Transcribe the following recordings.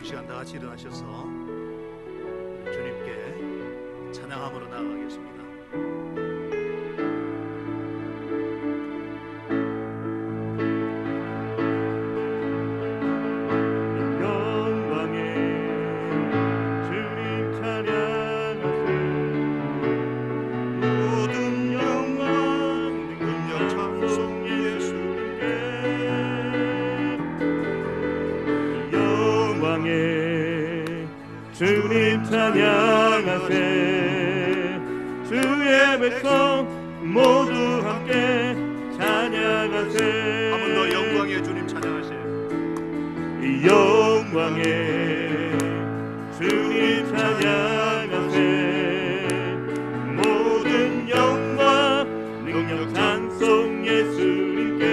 이 시간 다 같이 일어나셔서 주님께 찬양함으로 나아가겠습니다. 주님 찬양하세. 주의 백성 모두 함께 찬양하세. 한 번 더 영광의 주님 찬양하세. 영광의 주님 찬양하세. 모든 영광 능력 찬송 예수님께.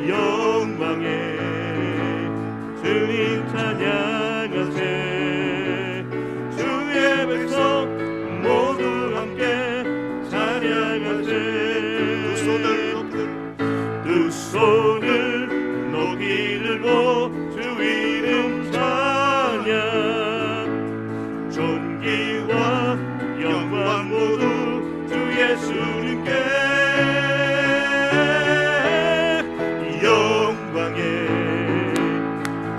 영광의 주님 찬양하세. 주의 백성 모두 함께 찬양하세. 두 손을 높이 들고 주 이름 찬양. 존귀와 영광 모두 주 예수님께. 영광의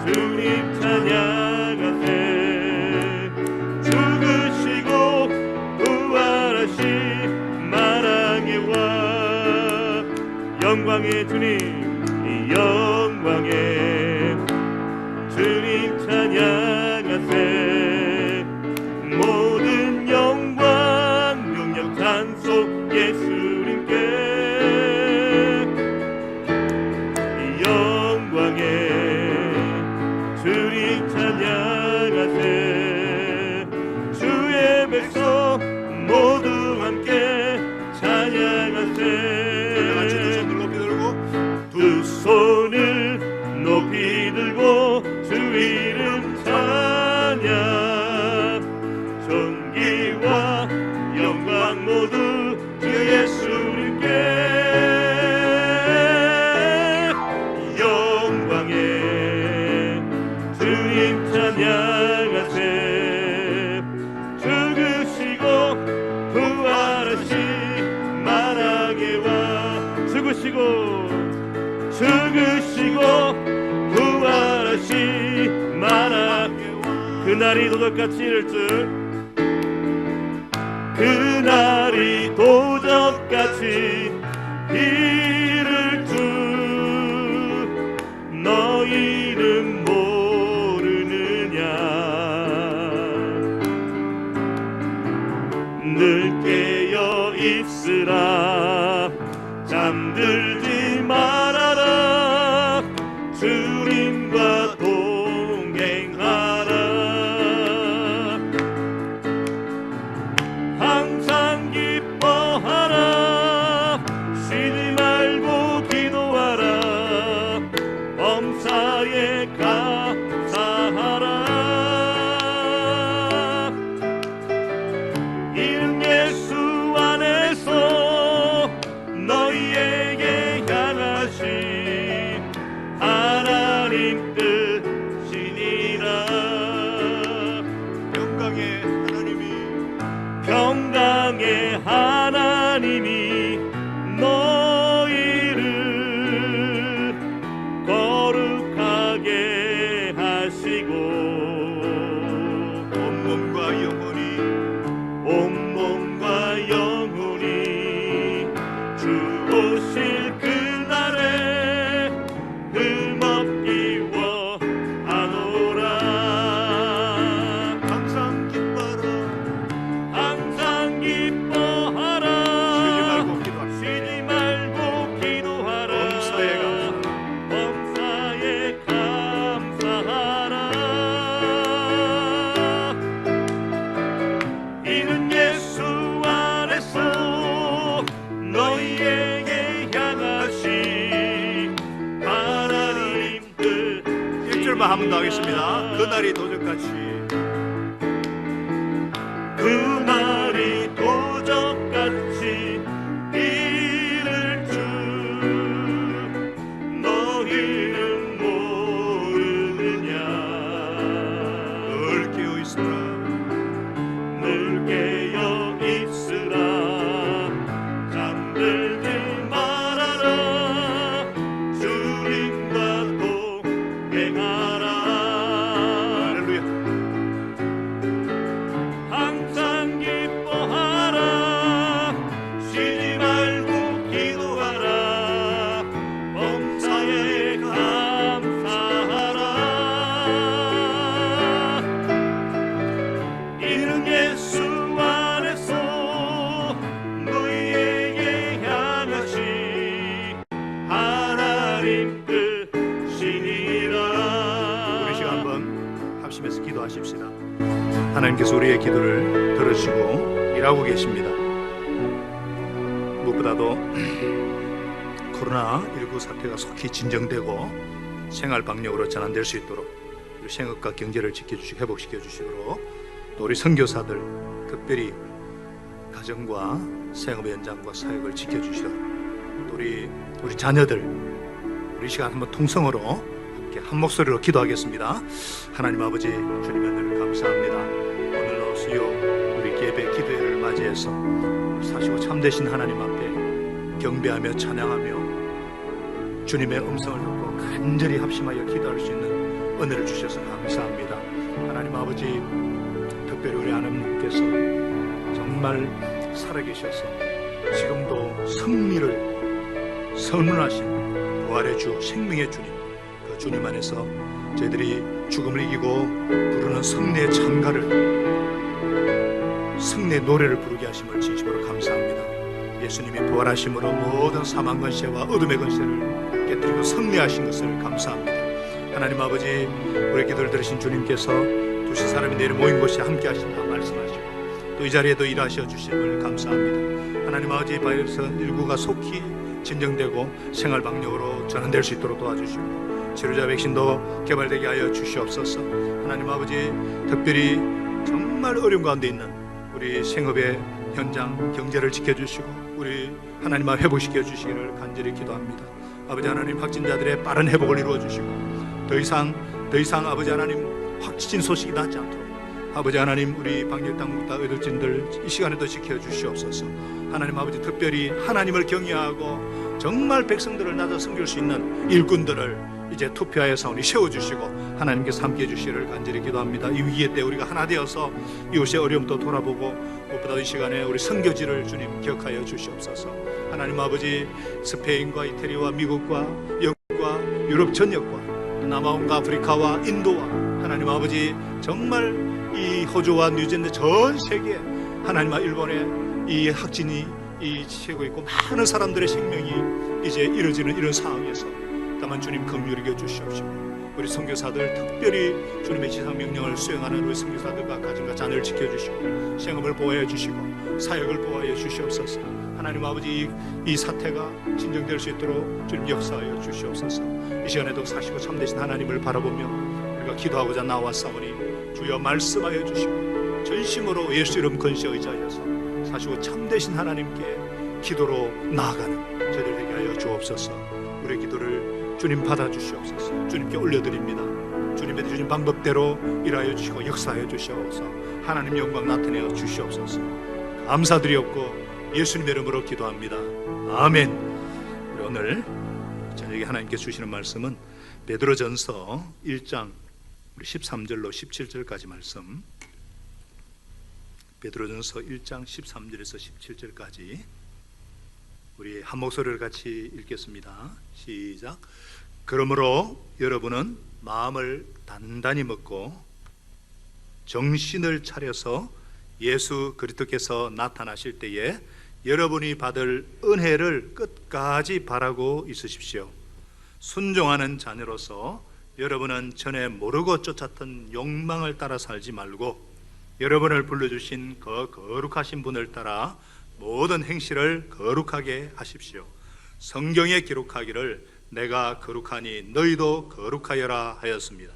주님 찬양하세. 죽으시고 부활하신 만왕의 왕. 영광의 주님, 영광의 주님 찬양하세. 모든 영광 능력 찬송 예수님께. 영광의 주님 찬양하세. 주의 백성 모두 함께 찬양하세. 두 손을 높이 들고 주 이름 찬양. 존귀와 영광 모두 주 예수님께. 영광의 주님 찬양하세. 죽으시고 부활하신 만왕의 왕. 죽으시고 부활하신 만왕의 왕. 그날이 도적같이 이를 줄. 그날이 도적같이 이를 줄. 너희는 모르느냐. 늘 깨어 있으라. 잠들지 말아라. 주님과 동행하라. 항상 기뻐하라. 쉬지 말고 기도하라. 범사에 감사하라. 이름 예수 안에서 너희에게 향하신 하나님 뜻이니라. 평강의 하나님이 너희를 거룩하게 하시고 온몸과 영혼이 주 오실 그날에 흠없기 원하노라. 항상 기뻐하라. 쉬지 말고 기도하라. 범사에 감사하라. 이는 예수 안에서 너희에게 향하신 하나님 뜻. 1절만 한 번 더 하겠습니다. 그날이 도적같이. 그날이 도적같이 이를 줄. 너희는 하나님 뜻이니라. 우리 시간 한번 합심해서 기도하십시다. 하나님께서 우리의 기도를 들으시고 일하고 계십니다. 무엇보다도 코로나19 사태가 속히 진정되고 생활 방역으로 전환될 수 있도록 우리 생업과 경제를 지켜주시고 회복시켜 주시고, 또 우리 선교사들 특별히 가정과 생업의 연장과 사역을 지켜주시라. 또 우리 자녀들 우리 시간 한번 통성으로 함께 한 목소리로 기도하겠습니다. 하나님 아버지, 주님의 은혜를 감사합니다. 오늘로 수요 우리 예배 기도회를 맞이해서 사시고 참되신 하나님 앞에 경배하며 찬양하며 주님의 음성을 듣고 간절히 합심하여 기도할 수 있는 은혜를 주셔서 감사합니다. 하나님 아버지, 특별히 우리 하나님께서 정말 살아계셔서 지금도 승리를 선언하신 부활의 주, 생명의 주님, 그 주님 안에서 저희들이 죽음을 이기고 부르는 승리의 찬가를, 승리의 노래를 부르게 하심을 진심으로 감사합니다. 예수님이 부활하심으로 모든 사망 권세와 어둠의 권세를 깨뜨리고 승리하신 것을 감사합니다. 하나님 아버지, 우리 기도를 들으신 주님께서 두시 사람이 내일 모인 곳에 함께 하신다 말씀하시고 또 이 자리에도 일하셔 주심을 감사합니다. 하나님 아버지, 바이러스 19가 속히 진정되고 생활 방역으로 전환될 수 있도록 도와주시고 치료자 백신도 개발되게 하여 주시옵소서. 하나님 아버지, 특별히 정말 어려운 가운데 있는 우리 생업의 현장 경제를 지켜주시고 우리 하나님 앞 회복시켜 주시기를 간절히 기도합니다. 아버지 하나님, 확진자들의 빠른 회복을 이루어 주시고 더 이상 아버지 하나님 확진 소식이 낫지 않도록 아버지 하나님, 우리 방역당국과 의료진들 이 시간에도 지켜주시옵소서. 하나님 아버지, 특별히 하나님을 경외하고 정말 백성들을 낮아 섬길 수 있는 일꾼들을 이제 투표하여 사오니 세워주시고 하나님께서 함께해 주시기를 간절히 기도합니다. 이 위기의 때 우리가 하나 되어서 이웃의 어려움도 돌아보고 무엇보다 이 시간에 우리 선교지를 주님 기억하여 주시옵소서. 하나님 아버지, 스페인과 이태리와 미국과 영국과 유럽 전역과 남아온과 아프리카와 인도와 하나님 아버지, 정말 이 호주와 뉴질랜드 전 세계 하나님과 일본의 이 확진이 치고 있고 많은 사람들의 생명이 이제 이루어지는 이런 상황에서 다만 주님 긍휼히 여겨 주시옵시고 우리 선교사들 특별히 주님의 지상명령을 수행하는 우리 선교사들과 가정과 자녀를 지켜주시고 생업을 보호해 주시고 사역을 보호해 주시옵소서. 하나님 아버지, 이 사태가 진정될 수 있도록 주님 역사하여 주시옵소서. 이 시간에도 사시고 참되신 하나님을 바라보며 우리가 기도하고자 나왔사오니 주여 말씀하여 주시고 전심으로 예수 이름 근시에 의지하여서 사시고 참되신 하나님께 기도로 나아가는 저희들 되게 하여 주옵소서. 우리의 기도를 주님 받아주시옵소서. 주님께 올려드립니다. 주님의 주신 방법대로 일하여 주시고 역사하여 주시옵소서. 하나님 영광 나타내어 주시옵소서. 감사드리옵고 예수님의 이름으로 기도합니다. 아멘. 우리 오늘 저녁에 하나님께서 주시는 말씀은 베드로전서 1장 13절로 17절까지 말씀, 베드로전서 1장 13절에서 17절까지 우리 한 목소리를 같이 읽겠습니다. 시작. 그러므로 여러분은 마음을 단단히 먹고 정신을 차려서 예수 그리스도께서 나타나실 때에 여러분이 받을 은혜를 끝까지 바라고 있으십시오. 순종하는 자녀로서 여러분은 전에 모르고 쫓았던 욕망을 따라 살지 말고 여러분을 불러주신 그 거룩하신 분을 따라 모든 행실을 거룩하게 하십시오. 성경에 기록하기를 내가 거룩하니 너희도 거룩하여라 하였습니다.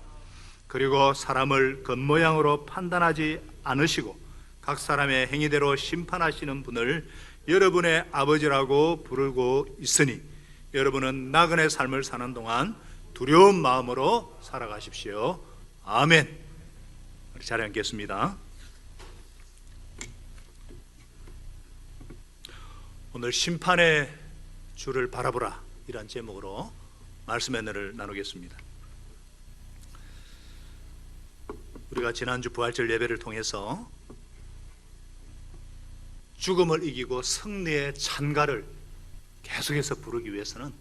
그리고 사람을 겉모양으로 판단하지 않으시고 각 사람의 행위대로 심판하시는 분을 여러분의 아버지라고 부르고 있으니 여러분은 나그네 삶을 사는 동안 두려운 마음으로 살아가십시오. 아멘. 우리 자리에 앉겠습니다. 오늘 심판의 주를 바라보라 이란 제목으로 말씀의 은혜를 나누겠습니다. 우리가 지난주 부활절 예배를 통해서 죽음을 이기고 승리의 찬가를 계속해서 부르기 위해서는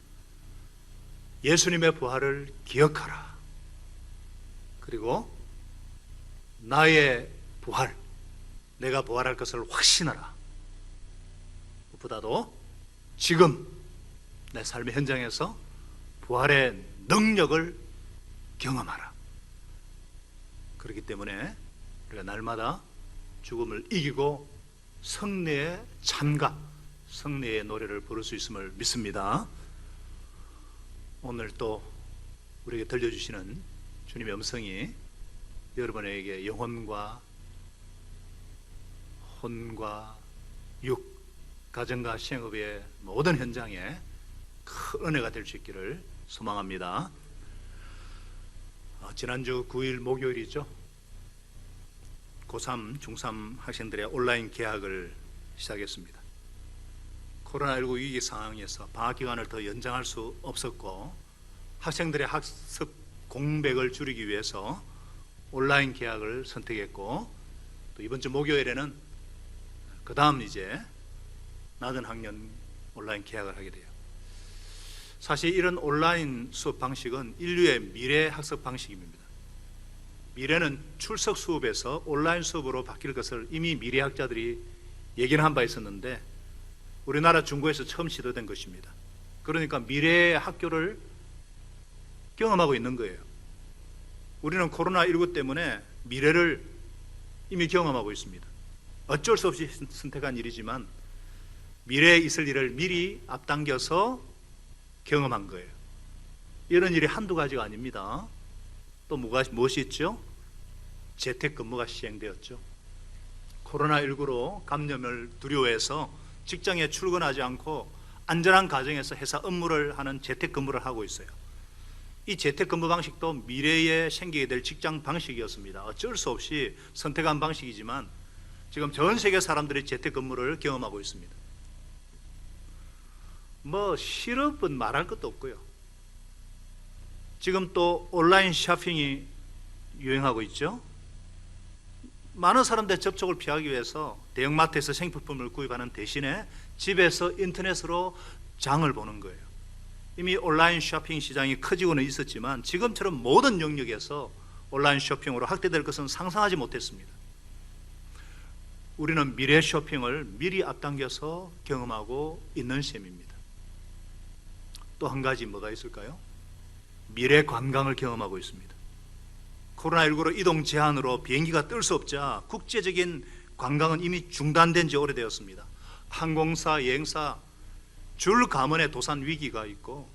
예수님의 부활을 기억하라, 그리고 나의 부활, 내가 부활할 것을 확신하라, 무엇보다도 지금 내 삶의 현장에서 부활의 능력을 경험하라. 그렇기 때문에 우리가 날마다 죽음을 이기고 승리의 찬가, 승리의 노래를 부를 수 있음을 믿습니다. 오늘 또 우리에게 들려주시는 주님의 음성이 여러분에게 영혼과 혼과 육, 가정과 생업의 모든 현장에 큰 은혜가 될 수 있기를 소망합니다. 지난주 9일 목요일이죠. 고3, 중3 학생들의 온라인 개학을 시작했습니다. 코로나19 위기 상황에서 방학 기간을 더 연장할 수 없었고 학생들의 학습 공백을 줄이기 위해서 온라인 개학을 선택했고 또 이번 주 목요일에는 그 다음 이제 낮은 학년 온라인 개학을 하게 돼요. 사실 이런 온라인 수업 방식은 인류의 미래 학습 방식입니다. 미래는 출석 수업에서 온라인 수업으로 바뀔 것을 이미 미래학자들이 예견한 한 바 있었는데 우리나라 중국에서 처음 시도된 것입니다. 그러니까 미래의 학교를 경험하고 있는 거예요. 우리는 코로나19 때문에 미래를 이미 경험하고 있습니다. 어쩔 수 없이 선택한 일이지만 미래에 있을 일을 미리 앞당겨서 경험한 거예요. 이런 일이 한두 가지가 아닙니다. 또 무엇이 있죠? 재택근무가 시행되었죠. 코로나19로 감염을 두려워해서 직장에 출근하지 않고 안전한 가정에서 회사 업무를 하는 재택근무를 하고 있어요. 이 재택근무 방식도 미래에 생기게 될 직장 방식이었습니다. 어쩔 수 없이 선택한 방식이지만 지금 전 세계 사람들이 재택근무를 경험하고 있습니다. 실업은 말할 것도 없고요. 지금 또 온라인 쇼핑이 유행하고 있죠. 많은 사람들의 접촉을 피하기 위해서 대형마트에서 생필품을 구입하는 대신에 집에서 인터넷으로 장을 보는 거예요. 이미 온라인 쇼핑 시장이 커지고는 있었지만 지금처럼 모든 영역에서 온라인 쇼핑으로 확대될 것은 상상하지 못했습니다. 우리는 미래 쇼핑을 미리 앞당겨서 경험하고 있는 셈입니다. 또 한 가지 뭐가 있을까요? 미래 관광을 경험하고 있습니다. 코로나19로 이동 제한으로 비행기가 뜰 수 없자 국제적인 관광은 이미 중단된 지 오래되었습니다. 항공사, 여행사 줄 감원의 도산 위기가 있고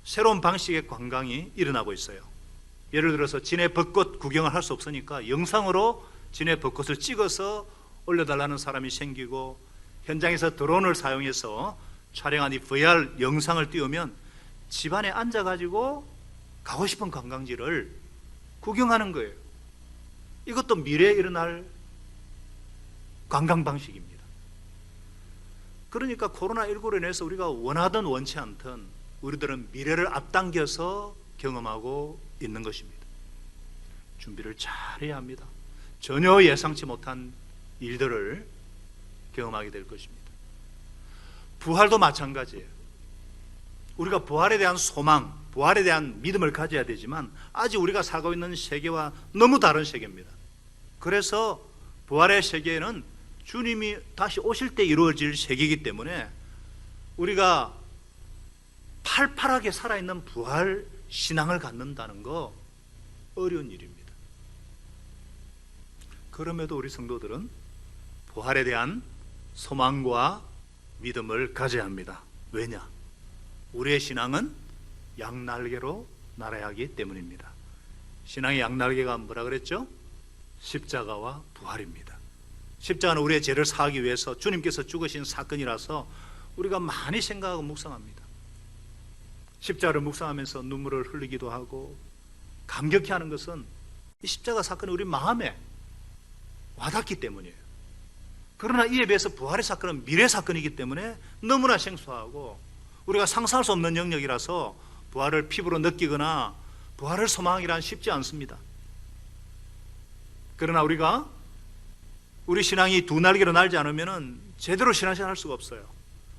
새로운 방식의 관광이 일어나고 있어요. 예를 들어서 진해 벚꽃 구경을 할 수 없으니까 영상으로 진해 벚꽃을 찍어서 올려달라는 사람이 생기고 현장에서 드론을 사용해서 촬영한 이 VR 영상을 띄우면 집안에 앉아가지고 가고 싶은 관광지를 구경하는 거예요. 이것도 미래에 일어날 관광 방식입니다. 그러니까 코로나19로 인해서 우리가 원하든 원치 않든 우리들은 미래를 앞당겨서 경험하고 있는 것입니다. 준비를 잘 해야 합니다. 전혀 예상치 못한 일들을 경험하게 될 것입니다. 부활도 마찬가지예요. 우리가 부활에 대한 소망, 부활에 대한 믿음을 가져야 되지만 아직 우리가 살고 있는 세계와 너무 다른 세계입니다. 그래서 부활의 세계는 주님이 다시 오실 때 이루어질 세계이기 때문에 우리가 팔팔하게 살아있는 부활 신앙을 갖는다는 거 어려운 일입니다. 그럼에도 우리 성도들은 부활에 대한 소망과 믿음을 가져야 합니다. 왜냐? 우리의 신앙은 양날개로 날아야 하기 때문입니다. 신앙의 양날개가 뭐라 그랬죠? 십자가와 부활입니다. 십자가는 우리의 죄를 사하기 위해서 주님께서 죽으신 사건이라서 우리가 많이 생각하고 묵상합니다. 십자가를 묵상하면서 눈물을 흘리기도 하고 감격해 하는 것은 이 십자가 사건이 우리 마음에 와닿기 때문이에요. 그러나 이에 비해서 부활의 사건은 미래 사건이기 때문에 너무나 생소하고 우리가 상상할 수 없는 영역이라서 부활을 피부로 느끼거나 부활을 소망하기란 쉽지 않습니다. 그러나 우리가 우리 신앙이 두 날개로 날지 않으면 제대로 신앙생활 할 수가 없어요.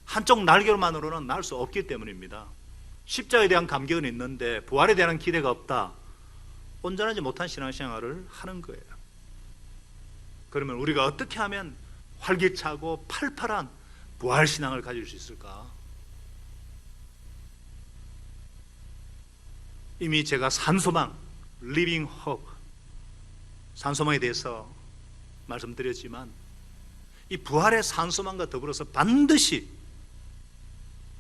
한쪽 날개로만으로는 날 수 없기 때문입니다. 십자가에 대한 감격은 있는데 부활에 대한 기대가 없다. 온전하지 못한 신앙생활을 하는 거예요. 그러면 우리가 어떻게 하면 활기차고 팔팔한 부활신앙을 가질 수 있을까? 이미 제가 산소망, living hope, 산소망에 대해서 말씀드렸지만 이 부활의 산소망과 더불어서 반드시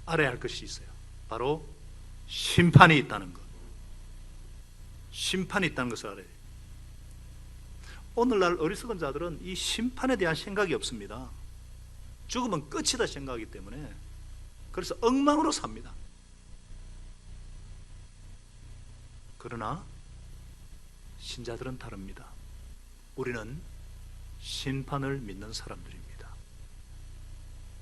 알아야 할 것이 있어요. 바로 심판이 있다는 것. 심판이 있다는 것을 알아야 돼요. 오늘날 어리석은 자들은 이 심판에 대한 생각이 없습니다. 죽으면 끝이다 생각하기 때문에 그래서 엉망으로 삽니다. 그러나 신자들은 다릅니다. 우리는 심판을 믿는 사람들입니다.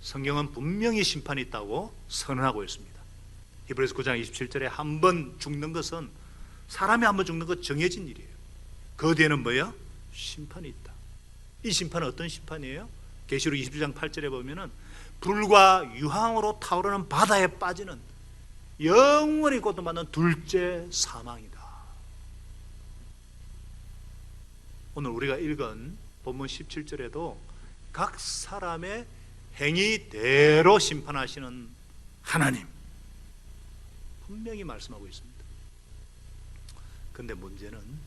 성경은 분명히 심판이 있다고 선언하고 있습니다. 히브리서 9장 27절에 한 번 죽는 것은, 사람이 한 번 죽는 것 정해진 일이에요. 그 뒤에는 뭐예요? 심판이 있다. 이 심판은 어떤 심판이에요? 계시록 27장 8절에 보면은 불과 유황으로 타오르는 바다에 빠지는 영원히 고통받는 둘째 사망이다. 오늘 우리가 읽은 본문 17절에도 각 사람의 행위대로 심판하시는 하나님 분명히 말씀하고 있습니다. 그런데 문제는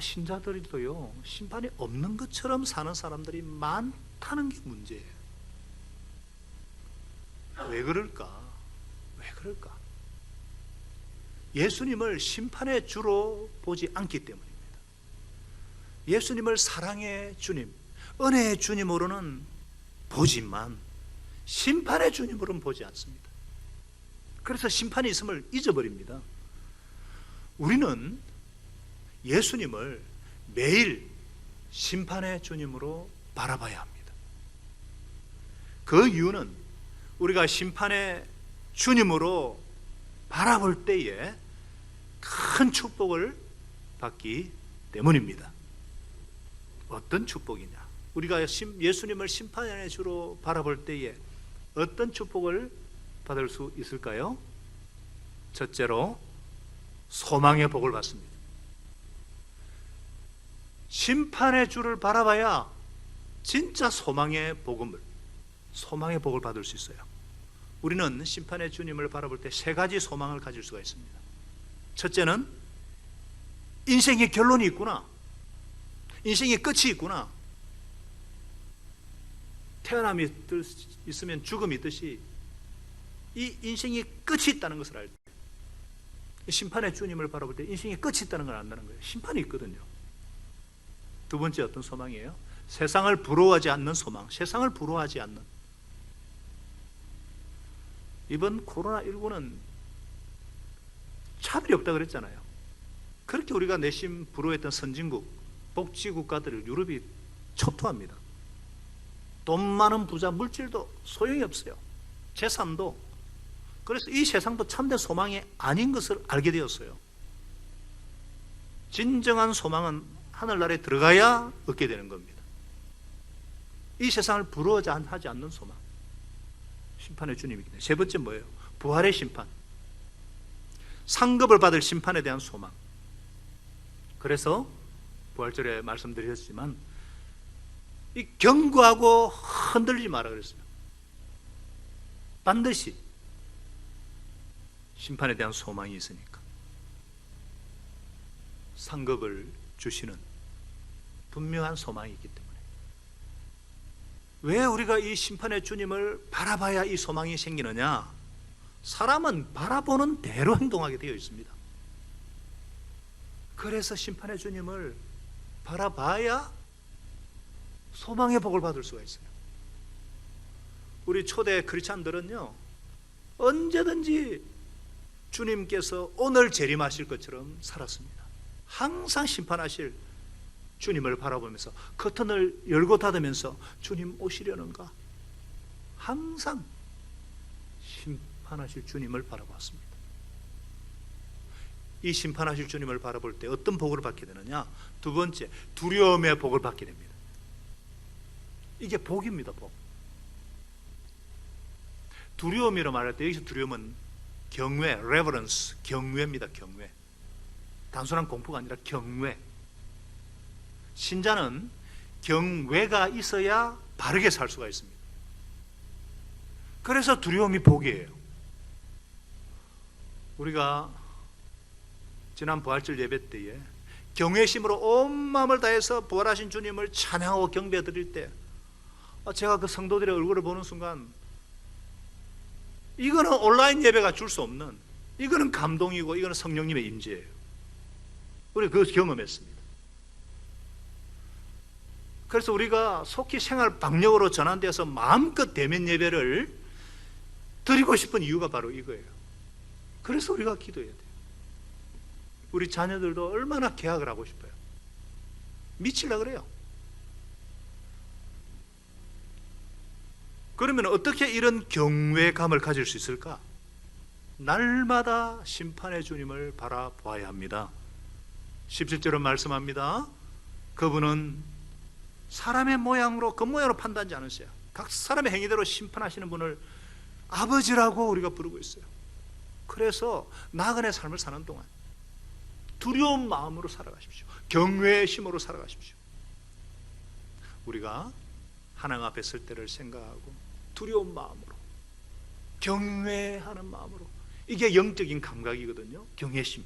신자들도요 심판이 없는 것처럼 사는 사람들이 많다는 게 문제예요. 왜 그럴까? 왜 그럴까? 예수님을 심판의 주로 보지 않기 때문입니다. 예수님을 사랑의 주님, 은혜의 주님으로는 보지만 심판의 주님으로는 보지 않습니다. 그래서 심판이 있음을 잊어버립니다. 우리는 예수님을 매일 심판의 주님으로 바라봐야 합니다. 그 이유는 우리가 심판의 주님으로 바라볼 때에 큰 축복을 받기 때문입니다. 어떤 축복이냐? 우리가 예수님을 심판의 주로 바라볼 때에 어떤 축복을 받을 수 있을까요? 첫째로 소망의 복을 받습니다. 심판의 주를 바라봐야 진짜 소망의 복을 받을 수 있어요. 우리는 심판의 주님을 바라볼 때 세 가지 소망을 가질 수가 있습니다. 첫째는 인생의 결론이 있구나. 인생의 끝이 있구나. 태어남이 있으면 죽음이 있듯이 이 인생의 끝이 있다는 것을 알 때, 심판의 주님을 바라볼 때 인생의 끝이 있다는 걸 안다는 거예요. 심판이 있거든요. 두 번째 어떤 소망이에요? 세상을 부러워하지 않는 소망. 세상을 부러워하지 않는. 이번 코로나19는 차별이 없다 그랬잖아요. 그렇게 우리가 내심 부러워했던 선진국, 복지국가들을 유럽이 초토합니다. 돈 많은 부자, 물질도 소용이 없어요. 재산도. 그래서 이 세상도 참된 소망이 아닌 것을 알게 되었어요. 진정한 소망은 하늘나라에 들어가야 얻게 되는 겁니다. 이 세상을 부러워하지 않는 소망. 심판의 주님이기 때문에. 세 번째 뭐예요? 부활의 심판. 상급을 받을 심판에 대한 소망. 그래서 부활절에 말씀드렸지만 이 경고하고 흔들리지 마라 그랬어요. 반드시 심판에 대한 소망이 있으니까 상급을 주시는 분명한 소망이 있기 때문에. 왜 우리가 이 심판의 주님을 바라봐야 이 소망이 생기느냐? 사람은 바라보는 대로 행동하게 되어 있습니다. 그래서 심판의 주님을 바라봐야 소망의 복을 받을 수가 있어요. 우리 초대 크리스찬들은요 언제든지 주님께서 오늘 재림하실 것처럼 살았습니다. 항상 심판하실 주님을 바라보면서 커튼을 열고 닫으면서 주님 오시려는가? 항상 심판하실 주님을 바라봤습니다. 이 심판하실 주님을 바라볼 때 어떤 복을 받게 되느냐? 두 번째, 두려움의 복을 받게 됩니다. 이게 복입니다. 복. 두려움이라 말할 때 여기서 두려움은 경외, reverence, 경외입니다. 경외. 단순한 공포가 아니라 경외. 신자는 경외가 있어야 바르게 살 수가 있습니다. 그래서 두려움이 복이에요. 우리가 지난 부활절 예배 때에 경외심으로 온 마음을 다해서 부활하신 주님을 찬양하고 경배 드릴 때 제가 그 성도들의 얼굴을 보는 순간 이거는 온라인 예배가 줄 수 없는, 이거는 감동이고 이거는 성령님의 임재예요. 우리 그걸 경험했습니다. 그래서 우리가 속히 생활 방역으로 전환되어서 마음껏 대면 예배를 드리고 싶은 이유가 바로 이거예요. 그래서 우리가 기도해야 돼요. 우리 자녀들도 얼마나 개학을 하고 싶어요. 미치려고 그래요. 그러면 어떻게 이런 경외감을 가질 수 있을까? 날마다 심판의 주님을 바라보아야 합니다. 17절은 말씀합니다. 그분은 사람의 모양으로, 겉모양으로 판단하지 않으세요. 각 사람의 행위대로 심판하시는 분을 아버지라고 우리가 부르고 있어요. 그래서 나그네 삶을 사는 동안 두려운 마음으로 살아가십시오. 경외의 심으로 살아가십시오. 우리가 하나님 앞에 설 때를 생각하고 두려운 마음으로, 경외하는 마음으로, 이게 영적인 감각이거든요. 경외심.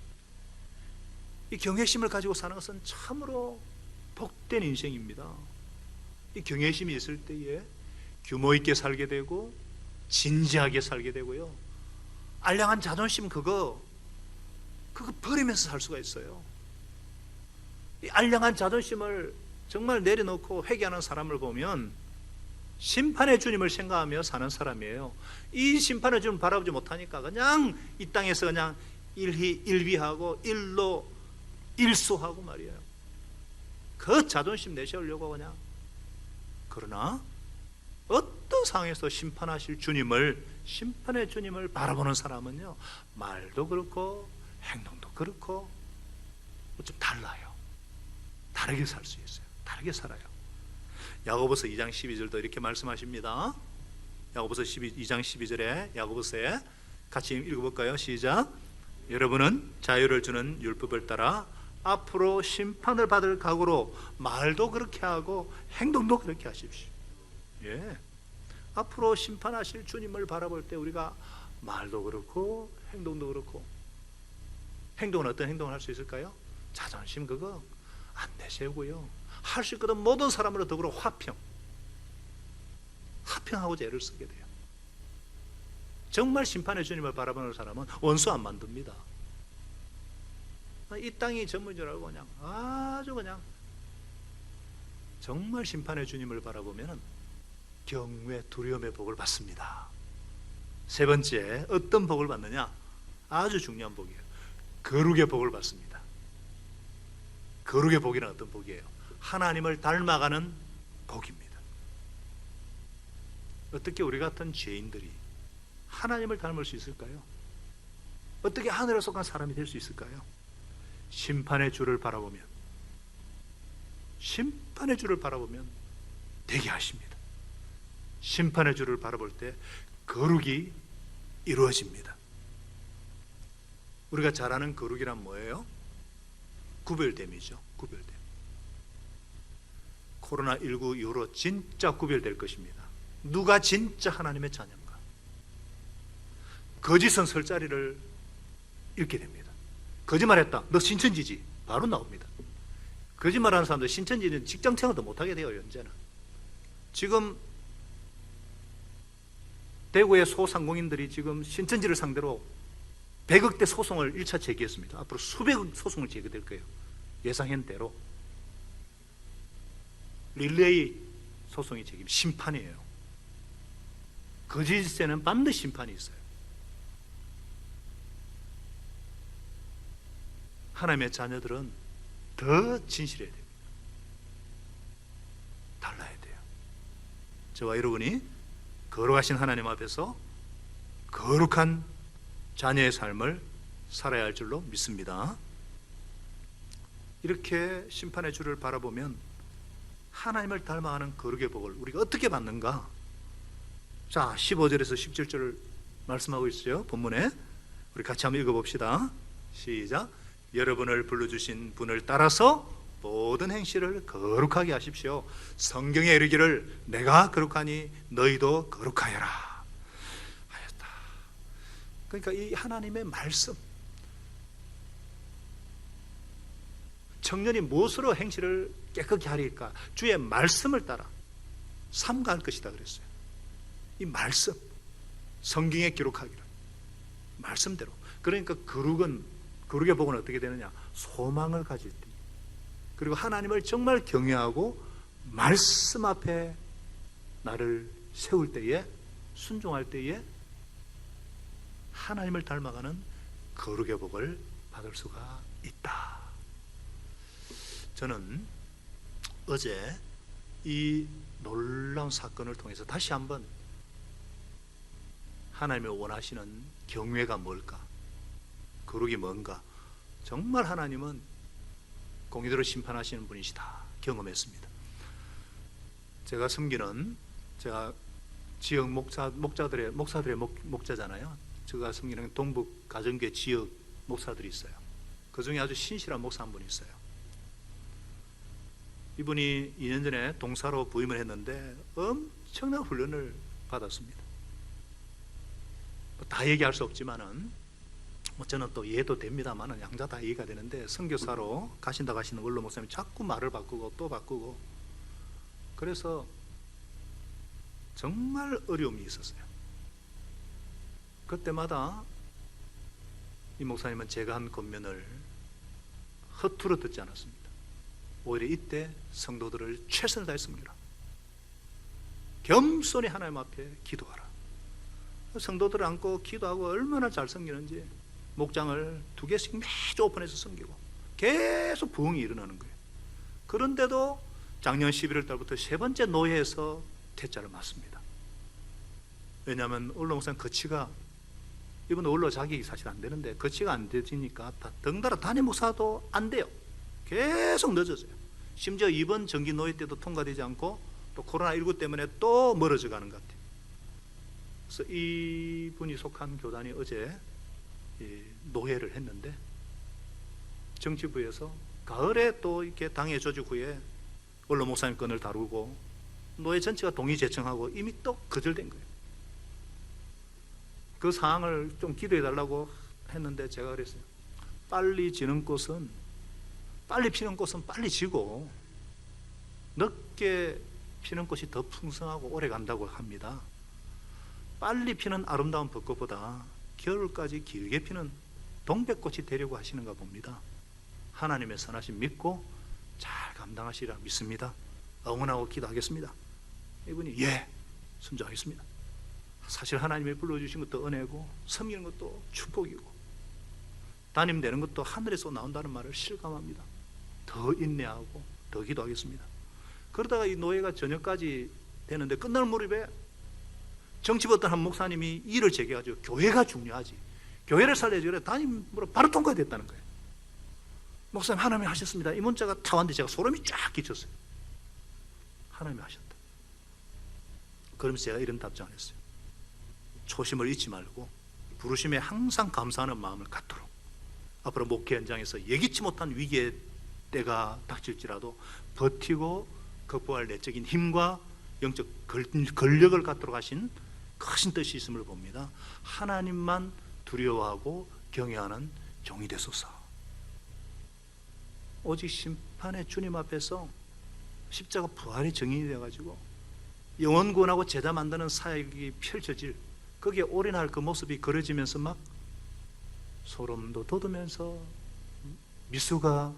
이 경외심을 가지고 사는 것은 참으로 복된 인생입니다. 이 경외심이 있을 때에 규모 있게 살게 되고 진지하게 살게 되고요, 알량한 자존심 그거 버리면서 살 수가 있어요. 이 알량한 자존심을 정말 내려놓고 회개하는 사람을 보면 심판의 주님을 생각하며 사는 사람이에요. 이 심판의 주님을 바라보지 못하니까 그냥 이 땅에서 그냥 일비하고 일로 일수하고 말이에요. 그 자존심 내세우려고 그냥. 그러나 어떤 상황에서 심판하실 주님을, 심판의 주님을 바라보는 사람은요, 말도 그렇고 행동도 그렇고 좀 달라요. 다르게 살 수 있어요. 다르게 살아요. 야고보서 2장 12절도 이렇게 말씀하십니다. 야고보서 2장 12절에 야고보서에 같이 읽어볼까요? 시작. 여러분은 자유를 주는 율법을 따라 앞으로 심판을 받을 각오로 말도 그렇게 하고 행동도 그렇게 하십시오. 예. 앞으로 심판하실 주님을 바라볼 때 우리가 말도 그렇고 행동도 그렇고, 행동은 어떤 행동을 할 수 있을까요? 자존심 그거 안 내세우고요, 할 수 있거든 모든 사람으로 더불어 화평하고자 애를 쓰게 돼요. 정말 심판의 주님을 바라보는 사람은 원수 안 만듭니다. 이 땅이 전부인 줄 알고 그냥 아주 그냥 정말 심판의 주님을 바라보면 경외 두려움의 복을 받습니다. 세 번째, 어떤 복을 받느냐? 아주 중요한 복이에요. 거룩의 복을 받습니다. 거룩의 복이란 어떤 복이에요? 하나님을 닮아가는 복입니다. 어떻게 우리 같은 죄인들이 하나님을 닮을 수 있을까요? 어떻게 하늘에 속한 사람이 될 수 있을까요? 심판의 주를 바라보면, 심판의 주를 바라보면 되게 하십니다. 심판의 주를 바라볼 때 거룩이 이루어집니다. 우리가 잘 아는 거룩이란 뭐예요? 구별됨이죠. 구별됨. 코로나19 이후로 진짜 구별될 것입니다. 누가 진짜 하나님의 자녀인가? 거짓은 설 자리를 잃게 됩니다. 거짓말했다, 너 신천지지, 바로 나옵니다. 거짓말하는 사람들 신천지는 직장 생활도 못하게 돼요. 현재는 지금 대구의 소상공인들이 지금 신천지를 상대로 100억대 소송을 1차 제기했습니다. 앞으로 수백억 소송을 제기될 거예요. 예상한 대로. 릴레이 소송이 제기, 심판이에요. 거짓에는 반드시 심판이 있어요. 하나님의 자녀들은 더 진실해야 됩니다. 달라야 돼요. 저와 여러분이 거룩하신 하나님 앞에서 거룩한 자녀의 삶을 살아야 할 줄로 믿습니다. 이렇게 심판의 주를 바라보면 하나님을 닮아가는 거룩의 복을 우리가 어떻게 받는가? 자, 15절에서 17절을 말씀하고 있어요. 본문에 우리 같이 한번 읽어봅시다. 시작. 여러분을 불러주신 분을 따라서 모든 행실을 거룩하게 하십시오. 성경에 이르기를 내가 거룩하니 너희도 거룩하여라 하였다. 그러니까 이 하나님의 말씀, 청년이 무엇으로 행실을 깨끗게 하리까? 주의 말씀을 따라 삼가할 것이다 그랬어요. 이 말씀, 성경에 기록하기를 말씀대로. 그러니까 거룩의 복은 어떻게 되느냐? 소망을 가질 때, 그리고 하나님을 정말 경외하고 말씀 앞에 나를 세울 때에, 순종할 때에 하나님을 닮아가는 거룩의 복을 받을 수가 있다. 저는 어제 이 놀라운 사건을 통해서 다시 한번 하나님이 원하시는 경외가 뭘까? 거룩이 뭔가? 정말 하나님은 공의대로 심판하시는 분이시다 경험했습니다. 제가 섬기는, 제가 지역 목사들의 목자잖아요. 제가 섬기는 동북 가정교회 지역 목사들이 있어요. 그 중에 아주 신실한 목사 한 분이 있어요. 이분이 2년 전에 동사로 부임을 했는데 엄청난 훈련을 받았습니다. 다 얘기할 수 없지만은, 저는 또 이해도 됩니다만은 양자 다 이해가 되는데, 선교사로 가신다 하시는 원로 목사님이 자꾸 말을 바꾸고 또 바꾸고, 그래서 정말 어려움이 있었어요. 그때마다 이 목사님은 제가 한 권면을 허투루 듣지 않았습니다. 오히려 이때 성도들을 최선을 다했습니다. 겸손히 하나님 앞에 기도하라. 성도들을 안고 기도하고 얼마나 잘 섬기는지, 목장을 2개씩 매주 오픈해서 섬기고 계속 부흥이 일어나는 거예요. 그런데도 작년 11월 달부터 3번째 노예에서 퇴짜를 맞습니다. 왜냐하면 원로 목사님 거치가, 이분 원로 자격이 사실 안 되는데 거치가 안 되니까 덩달아 단임 목사도 안 돼요. 계속 늦어져요. 심지어 이번 정기 노예 때도 통과되지 않고 또 코로나19 때문에 또 멀어져 가는 것 같아요. 그래서 이분이 속한 교단이 어제 노회를 했는데, 정치부에서 가을에 또 이렇게 당회 조직 후에 원로 목사님 건을 다루고 노회 전체가 동의 제청하고 이미 또 거절된 거예요. 그 사항을 좀 기도해 달라고 했는데 제가 그랬어요. 빨리 피는 꽃은 빨리 지고 늦게 피는 꽃이 더 풍성하고 오래 간다고 합니다. 빨리 피는 아름다운 벚꽃보다 겨울까지 길게 피는 동백꽃이 되려고 하시는가 봅니다. 하나님의 선하심 믿고 잘 감당하시리라 믿습니다. 응원하고 기도하겠습니다. 이분이 예, 순종하겠습니다. 사실 하나님이 불러주신 것도 은혜고, 섬기는 것도 축복이고, 담임되는 것도 하늘에서 나온다는 말을 실감합니다. 더 인내하고 더 기도하겠습니다. 그러다가 이 노예가 저녁까지 되는데, 끝날 무렵에 정치부 어떤 한 목사님이 일을 제기하죠. 교회가 중요하지, 교회를 살려야지. 그래 담임으로 바로 통과됐다는 거예요. 목사님 하나님이 하셨습니다. 이 문자가 다 왔는데 제가 소름이 쫙 끼쳤어요. 하나님이 하셨다. 그러면서 제가 이런 답장을 했어요. 초심을 잊지 말고 부르심에 항상 감사하는 마음을 갖도록, 앞으로 목회 현장에서 예기치 못한 위기의 때가 닥칠지라도 버티고 극복할 내적인 힘과 영적 권력을 갖도록 하신 크신 뜻이 있음을 봅니다. 하나님만 두려워하고 경외하는 종이 되소서. 오직 심판의 주님 앞에서 십자가 부활의 증인이 되어가지고 영원 구원하고 제자 만드는 사역이 펼쳐질, 거기에 올인할 그 모습이 그려지면서 막 소름도 돋으면서 미수가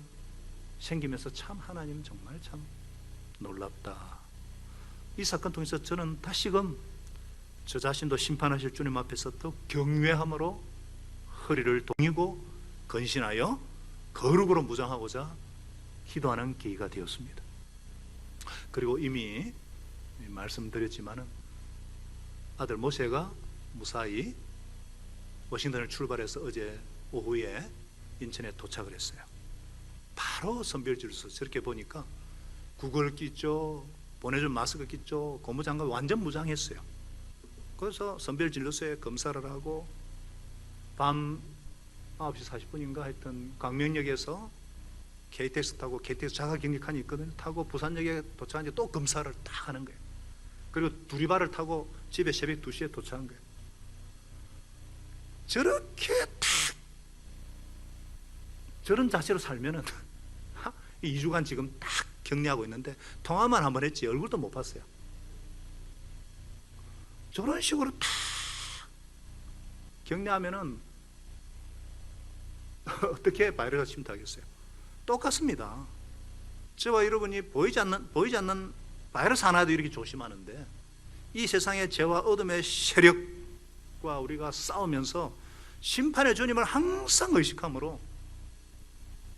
생기면서, 참 하나님 정말 참 놀랍다. 이 사건 통해서 저는 다시금 저 자신도 심판하실 주님 앞에서 더 경외함으로 허리를 동이고 건신하여 거룩으로 무장하고자 기도하는 계기가 되었습니다. 그리고 이미 말씀드렸지만은 아들 모세가 무사히 워싱턴을 출발해서 어제 오후에 인천에 도착을 했어요. 바로 선별지로서 저렇게 보니까 구글 끼죠, 보내준 마스크 끼죠, 고무장갑 완전 무장했어요. 그래서 선별진료소에 검사를 하고 밤 9시 40분인가 하여튼 광명역에서 KTX 타고, KTX 자가격리칸이 있거든요. 타고 부산역에 도착한 또 검사를 딱 하는 거예요. 그리고 두리발을 타고 집에 새벽 2시에 도착한 거예요. 저렇게 탁 저런 자세로 살면은 이 2주간 지금 딱 격려하고 있는데 통화만 한번 했지 얼굴도 못 봤어요. 저런 식으로 딱 격려하면은 어떻게 바이러스가 침투하겠어요? 똑같습니다. 저와 여러분이 보이지 않는 바이러스 하나도 이렇게 조심하는데, 이 세상의 죄와 어둠의 세력과 우리가 싸우면서 심판의 주님을 항상 의식함으로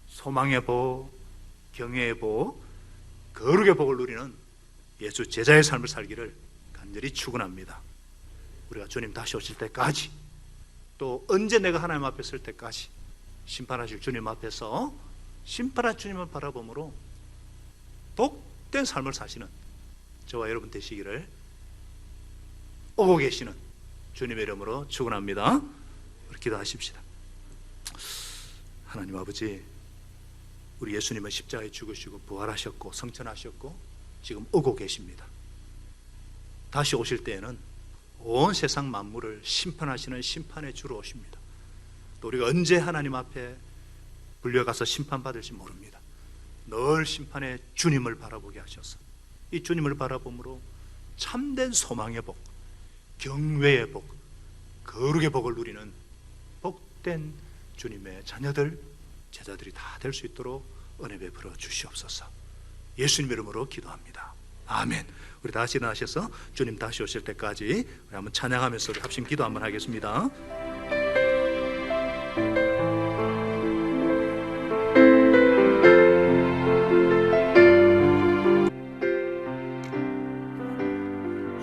소망의 복, 경외의 복, 거룩의 복을 누리는 예수 제자의 삶을 살기를 간절히 축원합니다. 우리가 주님 다시 오실 때까지, 또 언제 내가 하나님 앞에 설 때까지 심판하실 주님 앞에서 심판할 주님을 바라보므로 복된 삶을 사시는 저와 여러분 되시기를 오고 계시는 주님의 이름으로 축원합니다. 우리 기도하십시다. 하나님 아버지, 우리 예수님은 십자가에 죽으시고 부활하셨고 성천하셨고 지금 오고 계십니다. 다시 오실 때에는 온 세상 만물을 심판하시는 심판의 주로 오십니다. 또 우리가 언제 하나님 앞에 불려가서 심판받을지 모릅니다. 늘 심판의 주님을 바라보게 하셔서 이 주님을 바라봄으로 참된 소망의 복, 경외의 복, 거룩의 복을 누리는 복된 주님의 자녀들, 제자들이 다 될 수 있도록 은혜 베풀어 주시옵소서. 예수님 이름으로 기도합니다. 아멘. 우리 다시 일어나셔서 주님 다시 오실 때까지 우리 한번 찬양하면서 우리 합심 기도 한번 하겠습니다.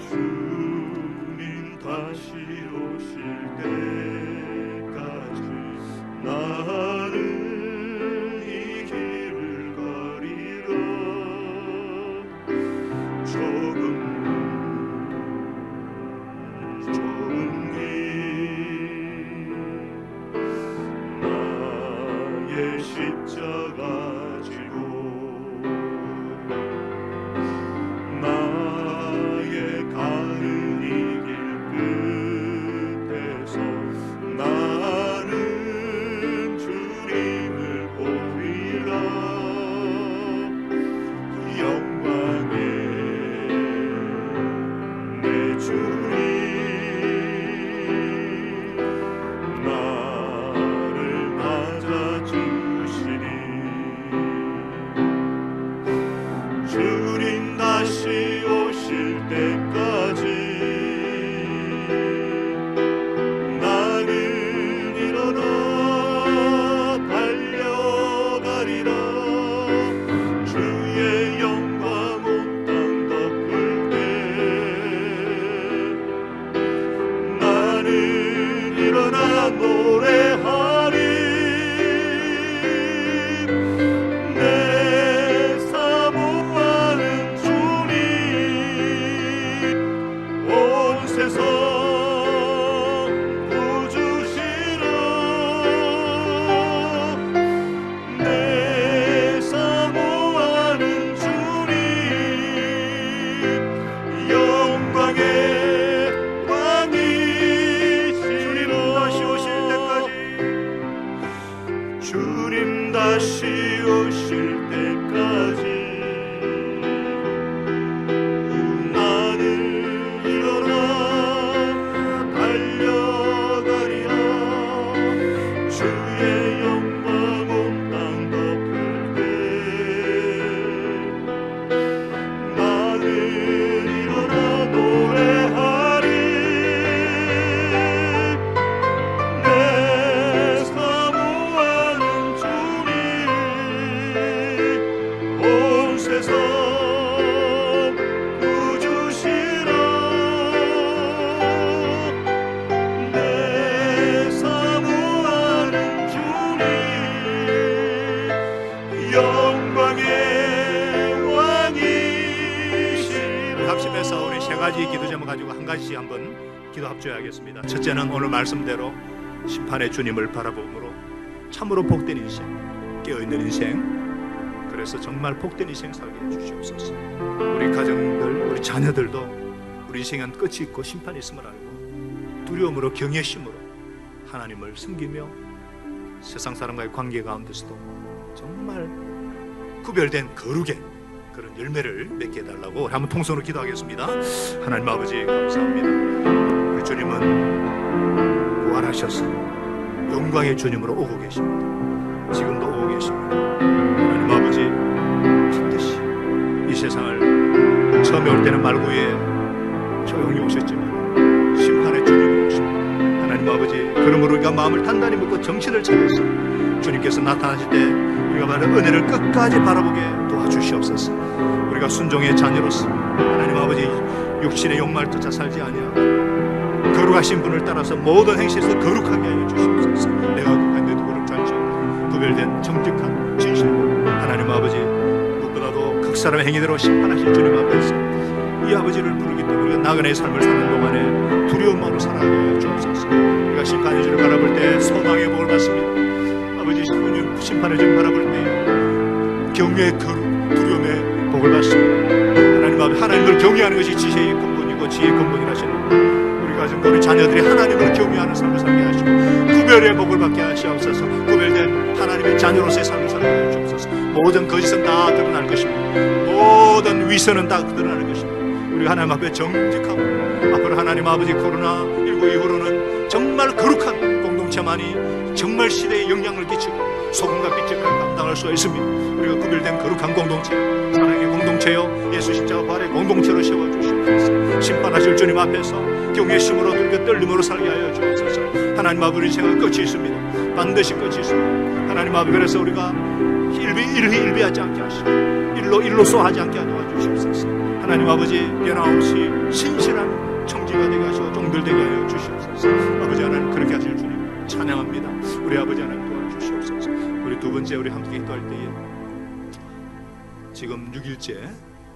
주님 다시 오실 때까지 나는 이 길을 가리라. 좁은 길 나의 십자가 지고 나의 가는 이 길 끝에서 나는 주님을 보리라. 영광의 내 주님 나를 맞아주시니 주님 다시 오실 때까지 나는 일어나 달려가리라. 주의 영광 온 땅 덮을 때 나는 일어나 노래하리. 내 사모하는 주님 온 세상 구주시라. 내 사모하는 주님 영광의 왕이시리라. 주님 다시 오실 때까지 나는 일어나 달려가리라. 주의 영광 온 땅 덮을 때 나는 일어나 노래하리. 내 사모하는 주님 온 세상 구주시라. 내 사모하는 주님 영광의 왕이시라. 합심해서 우리 세 가지 기도 제목 가지고 한 가지씩 한번 기도 합주하겠습니다. 첫째는 오늘 말씀대로 심판의 주님을 바라봄으로 참으로 복된 인생, 깨어있는 인생, 그래서 정말 복된 인생 살게 해주시옵소서. 우리 가정들, 우리 자녀들도 우리 인생은 끝이 있고 심판이 있음을 알고 두려움으로 경외심으로 하나님을 섬기며 세상 사람과의 관계 가운데서도 정말 구별된 거룩의 그런 열매를 맺게 해달라고 한번 통성으로 기도하겠습니다. 하나님 아버지 감사합니다. 우리 주님은 부활하셔서 영광의 주님으로 오고 계십니다. 지금도 오고 계십니다. 하나님 아버지 반드시 이 세상을 처음에 올 때는 말구에 조용히 오셨지만 심판의 주님으로 오십니다. 하나님 아버지 그러므로 우리가 마음을 단단히 먹고 정신을 차려서 주님께서 나타나실 때 우리가 받은 은혜를 끝까지 바라보게 도와주시옵소서. 우리가 순종의 자녀로서 하나님 아버지 육신의 욕망을 쫓아 살지 아니하고 거룩하신 분을 따라서 모든 행실에서 거룩하게 하여 주시옵소서. 내가 거룩한 데도 거룩지 않죠. 구별된 정직한 진실로 하나님 아버지 무엇보다도 각 사람의 행위대로 심판하실 주님 앞에서 이 아버지를 부르기 때문에 우리가 나그네의 삶을 사는 동안에 두려움으로 살아가게 하여 주옵소서. 우리가 심판의 주를 바라볼 때 소망의 복을 받습니다. 아버지 주님 심판의 주를 바라볼 때 경외의 거룩 두려움의 복을 받습니다. 하나님 아버지 하나님을 경외하는 것이 지혜의 근본이고 지혜의 근본이라 하시는데 우리 가정과 우리 자녀들이 하나님을 경외하는 삶을 살게 하시고 구별의 복을 받게 하시옵소서. 구별된 하나님의 자녀로서의 삶을 살게 하여 주옵소서. 모든 거짓은 다 드러날 것입니다. 모든 위선은 다 드러날 것입니다. 우리 하나님 앞에 정직하고 앞으로 하나님 아버지 코로나19 이후로는 정말 거룩한 공동체만이 정말 시대에 영향을 끼치고 소금과 빛을 감당할 수가 있습니다. 우리가 구별된 거룩한 공동체, 사랑의 공동체요 예수 십자가 부활의 공동체로 세워주시옵소서. 심판하실 주님 앞에서 경외심으로 들겨 떨림으로 살게 하여 주옵소서. 하나님 아버지 생각 끝이 있습니다. 반드시 끝이 있습니다. 하나님 아버지 그래서 우리가 일비하지 않게 하시고 일로소 하지 않게 도와주시옵소서. 하나님 아버지 변함없이 신실한 청지가 되게 하시고 종들 되게 하여 주시옵소서. 아버지 하나님 그렇게 하실 주님 찬양합니다. 우리 아버지 하나님 도와주시옵소서. 우리 두 번째 우리 함께 기도할 때에 지금 6일째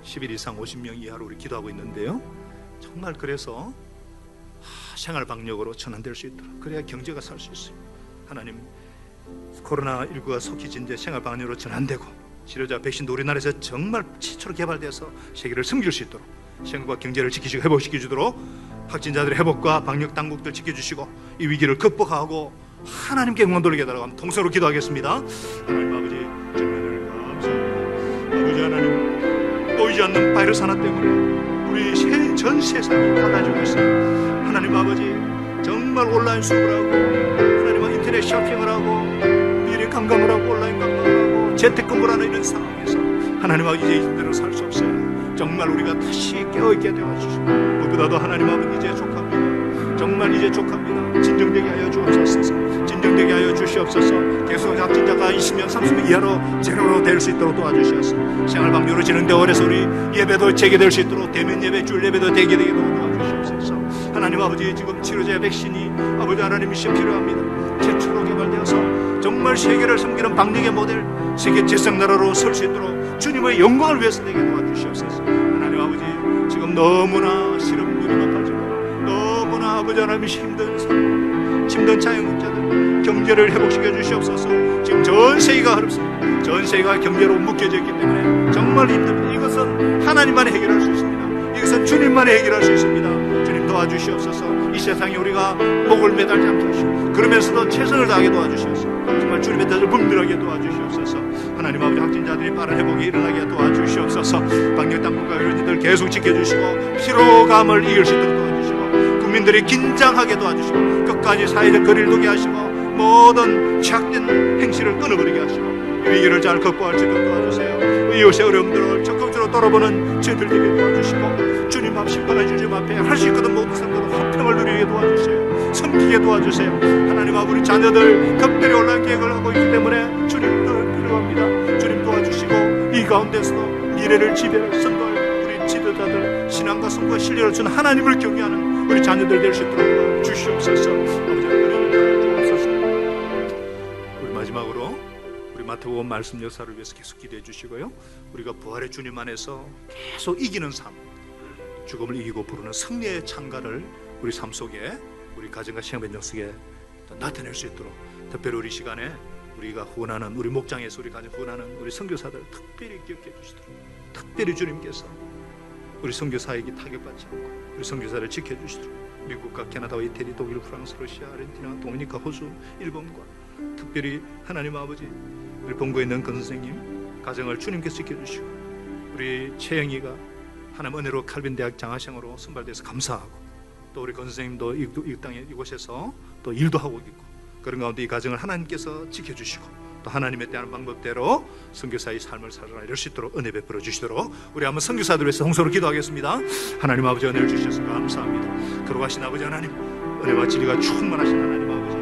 10일 이상 50명 이하로 우리 기도하고 있는데요. 정말 그래서 생활 방역으로 전환될 수 있도록 그래야 경제가 살 수 있어요. 하나님 코로나19가 속히 진대 생활 방역으로 전환되고 치료자 백신도 우리나라에서 정말 최초로 개발돼서 세계를 섬길 수 있도록 생활과 경제를 지키시고 회복시켜주도록 확진자들의 회복과 방역 당국들 지켜주시고 이 위기를 극복하고 하나님께 영광 돌리게 해달라고 하면 통성으로 기도하겠습니다. 하나님 아버지 정면을 감사합니다. 아버지 하나님 보이지 않는 바이러스 하나 때문에 우리 전 세상이 달라지고 있어요. 하나님 아버지 정말 온라인 수업을 하고 하나님 인터넷 쇼핑을 하고 미래 감감을 하고 온라인 감감을 하고 재택근무를 하는 이런 상황에서 하나님 아버지 이제 이대로 살 수 없어요. 정말 우리가 다시 깨어있게 되어주시고 무엇보다도 하나님 아버지 이제 족합니다. 정말 이제 족합니다. 진정되게 하여 주옵소서. 진정되게 하여 주시옵소서. 계속 확진자가 20명 30명 이하로 제로로 될 수 있도록 도와주시옵소서. 생활방역으로 진행되어 오래서 우리 예배도 재개될 수 있도록 대면 예배 주일 예배도 재개되게 도와주시옵소서. 하나님 아버지 지금 치료제 백신이 아버지 하나님이 필요합니다. 최초로 개발되어서 정말 세계를 섬기는 방역의 모델 세계 제성나라로 설 수 있도록 주님의 영광을 위해서 되게 도와주시옵소서. 하나님 아버지 지금 너무나 시름눈이 높아지고 너무나 아버지 하나님이 힘든 자영업자들 경제를 회복시켜 주시옵소서. 지금 전 세계가 어렵습니다. 전 세계가 경제로 묶여져 있기 때문에 정말 힘듭니다. 이것은 하나님만이 해결할 수 있습니다. 이것은 주님만이 해결할 수 있습니다. 주님 도와주시옵소서. 이 세상에 우리가 목을 매달지 않게 하시고 그러면서도 최선을 다하게 도와주시옵소서. 정말 주님의 뜻을 분별하게 도와주시옵소서. 하나님 아버지 확진자들이 빠른 회복이 일어나게 도와주시옵소서. 방역당국과 이런 이들 계속 지켜주시고 피로감을 이길 수 있도록 도와주시고 국민들이 긴장하게 도와주시고 끝까지 사회적 거리를 두게 하시고 모든 죄악된 행실을 끊어버리게 하시고 위기를 잘 극복할 수 있도록 도와주세요. 이웃의 어려움들을 적극적으로 돌아보는 죄들 되게 도와주시고 주님 앞 심판해 주님 앞에 할 수 있거든 모든 사람들은 화평을 누리게 도와주세요. 섬기게 도와주세요. 하나님 아버지 우리 자녀들 급별히 온라인 계획을 하고 있기 때문에 주님도 필요합니다. 주님 도와주시고 이 가운데서도 미래를 지배할 선도할 우리 지도자들 신앙과 성과 신뢰를 주는 하나님을 경외하는 우리 자녀들 될 수 있도록 주시옵소서. 아버지 하나님 주옵소서. 우리 마지막으로 우리 마태복음 말씀 역사를 위해서 계속 기도해 주시고요. 우리가 부활의 주님 안에서 계속 이기는 삶, 죽음을 이기고 부르는 승리의 창가를 우리 삶 속에 우리 가정과 시행변 속에 나타낼 수 있도록 특별히 우리 시간에 우리가 후원하는 우리 목장에서 우리 가정 후원하는 우리 선교사들 특별히 기억해 주시도록 특별히 주님께서 우리 선교사에게 타격받지 않고 우리 선교사를 지켜주시도록 미국과 캐나다와 이태리, 독일, 프랑스, 러시아, 아르헨티나, 도미니카, 호주, 일본과 특별히 하나님 아버지 우리 본부에 있는 권 선생님 가정을 주님께서 지켜주시고, 우리 최영이가 하나님 은혜로 칼빈 대학 장학생으로 선발돼서 감사하고, 또 우리 권 선생님도 이 땅에 이곳에서 또 일도 하고 있고, 그런 가운데 이 가정을 하나님께서 지켜주시고, 또 하나님에 대한 방법대로 선교사의 삶을 살아라 이럴 수 있도록 은혜 베풀어 주시도록 우리 한번 선교사들 위해서 홍소로 기도하겠습니다. 하나님 아버지, 은혜를 주셔서 감사합니다. 거룩하신 아버지 하나님, 은혜와 진리가 충만하신 하나님 아버지,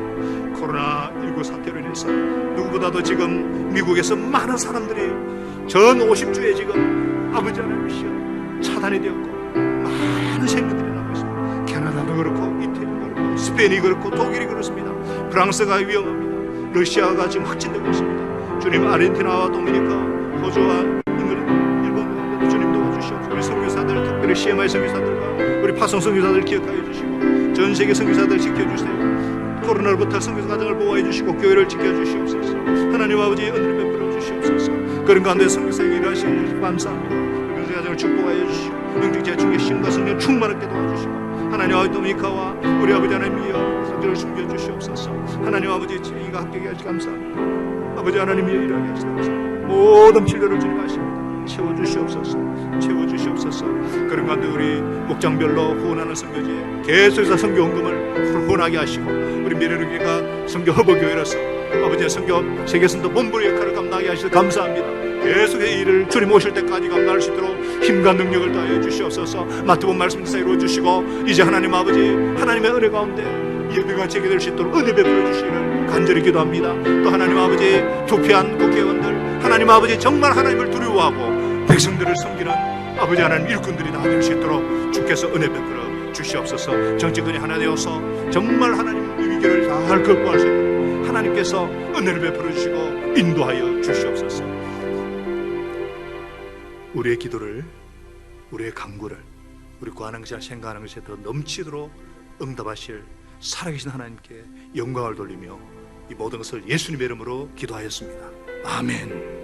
코로나19 사태로 인해서 누구보다도 지금 미국에서 많은 사람들이 전 50주에 지금 아버지 하나님 시험 차단이 되었고, 많은 생명들이 나고 있습니다. 캐나다도 그렇고, 이태리도 그렇고, 스페인이 그렇고, 독일이 그렇습니다. 프랑스가 위험합니다. 러시아가 지금 확진되고 있습니다. 주님, 아르헨티나와 도미니카, 호주와 잉글랜드, 일본, 주님 도와주시옵소서. 우리 선교사들, 특별히 CMI 선교사들과 우리 파송 선교사들 기억하여 주시고, 전 세계 선교사들 지켜주세요. 코로나로부터 선교사 가정을 보호해 주시고 교회를 지켜주시옵소서. 하나님 아버지, 은혜를 베풀어 주시옵소서. 그런 가운데 선교사에게 일하시는 주시고 감사합니다. 선교사 가정을 축복하여 주시고, 명직자 중에 신과 성령 충만하게 도와주시고, 하나님 아버지, 도미니카와 우리 아버지 하나님이여 성전을 숨겨주시옵소서. 하나님 아버지, 이가 합격해 하시 감사합니다. 아버지 하나님이여 일하게 하시옵소서. 모든 필요를 주님 아십니다. 채워주시옵소서. 채워주시옵소서. 그런 가운데 우리 목장별로 후원하는 선교지에 계속해서 선교 헌금을 후원하게 하시고, 우리 미래교회가 선교 허버교회로서 아버지의 선교 세계선도 본부의 역할을 감당하게 하시서 감사합니다. 계속해서 일을 주님 오실 때까지 감당할 수 있도록 힘과 능력을 다해 주시옵소서. 마태복음 말씀대로 이루어 주시고, 이제 하나님 아버지, 하나님의 은혜 가운데 예배가 재개될 수 있도록 은혜 베풀어 주시기를 간절히 기도합니다. 또 하나님 아버지, 투표한 국회의원들, 하나님 아버지, 정말 하나님을 두려워하고 백성들을 섬기는 아버지 하나님 일꾼들이 다 될 수 있도록 주께서 은혜 베풀어 주시옵소서. 정치권이 하나 되어서 정말 하나님 위기를 잘 극복할 수 있도록 하나님께서 은혜를 베풀어 주시고 인도하여 주시옵소서. 우리의 기도를, 우리의 간구를 우리 구하는 것이나 생각하는 것에 더 넘치도록 응답하실 살아계신 하나님께 영광을 돌리며 이 모든 것을 예수님의 이름으로 기도하였습니다. 아멘.